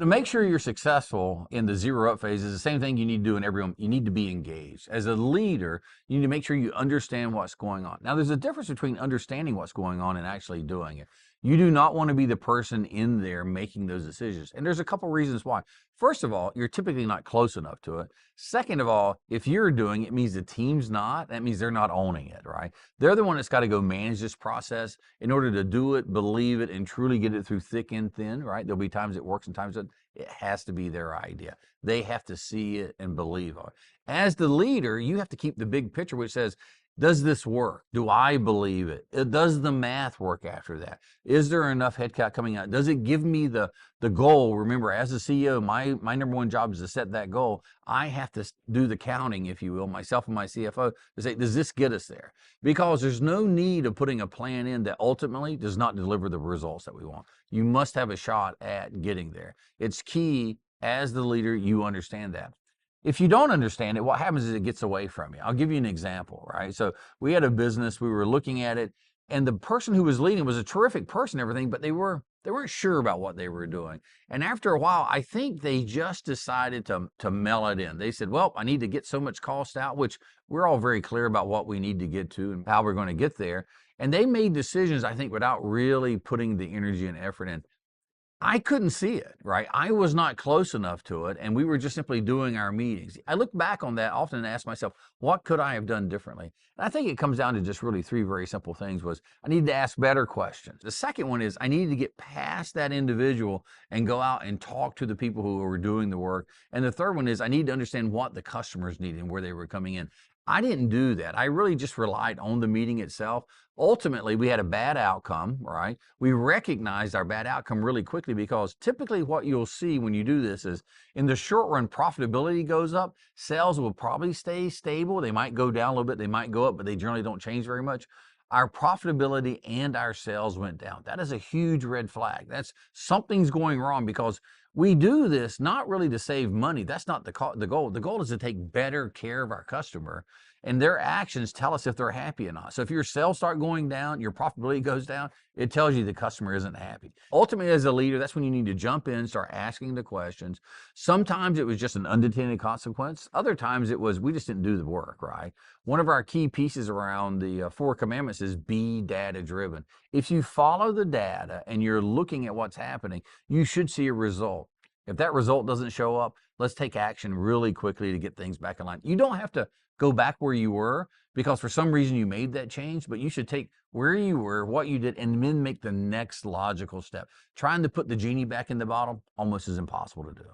To make sure you're successful in the zero up phase is the same thing you need to do in everyone. You need to be engaged. As a leader, you need to make sure you understand what's going on. Now, there's a difference between understanding what's going on and actually doing it. You do not want to be the person in there making those decisions. And there's a couple reasons why. First of all, you're typically not close enough to it. Second of all, if you're doing it, it means the team's not. That means they're not owning it, right? They're the one that's got to go manage this process in order to do it, believe it, and truly get it through thick and thin, right? There'll be times it works and times it has to be their idea. They have to see it and believe it. As the leader, you have to keep the big picture, which says, does this work? Do I believe it? Does the math work after that? Is there enough headcount coming out? Does it give me the goal? Remember, as a CEO, my number one job is to set that goal. I have to do the counting, if you will, myself and my CFO, to say, does this get us there? Because there's no need of putting a plan in that ultimately does not deliver the results that we want. You must have a shot at getting there. It's key as the leader, you understand that. If you don't understand it, what happens is it gets away from you. I'll give you an example, right? So we had a business, we were looking at it, and the person who was leading was a terrific person and everything, but they weren't sure about what they were doing. And after a while, I think they just decided to mail it in. They said, well, I need to get so much cost out, which we're all very clear about what we need to get to and how we're going to get there. And they made decisions, I think, without really putting the energy and effort in. I couldn't see it, right? I was not close enough to it, and we were just simply doing our meetings. I look back on that often and ask myself, what could I have done differently? And I think it comes down to just really three very simple things. Was I needed to ask better questions. The second one is I needed to get past that individual and go out and talk to the people who were doing the work. And the third one is I need to understand what the customers needed and where they were coming in. I didn't do that. I really just relied on the meeting itself. Ultimately, we had a bad outcome, right? We recognized our bad outcome really quickly because typically what you'll see when you do this is in the short run, profitability goes up. Sales will probably stay stable. They might go down a little bit. They might go up, but they generally don't change very much. Our profitability and our sales went down. That is a huge red flag. That's something's going wrong because we do this not really to save money. That's not the goal. The goal is to take better care of our customer, and their actions tell us if they're happy or not. So if your sales start going down, your profitability goes down, it tells you the customer isn't happy. Ultimately, as a leader, that's when you need to jump in, start asking the questions. Sometimes it was just an unintended consequence. Other times it was we just didn't do the work, right? One of our key pieces around the 4 commandments is be data driven. If you follow the data and you're looking at what's happening, you should see a result. If that result doesn't show up, let's take action really quickly to get things back in line. You don't have to go back where you were because for some reason you made that change, but you should take where you were, what you did, and then make the next logical step. Trying to put the genie back in the bottle almost is impossible to do.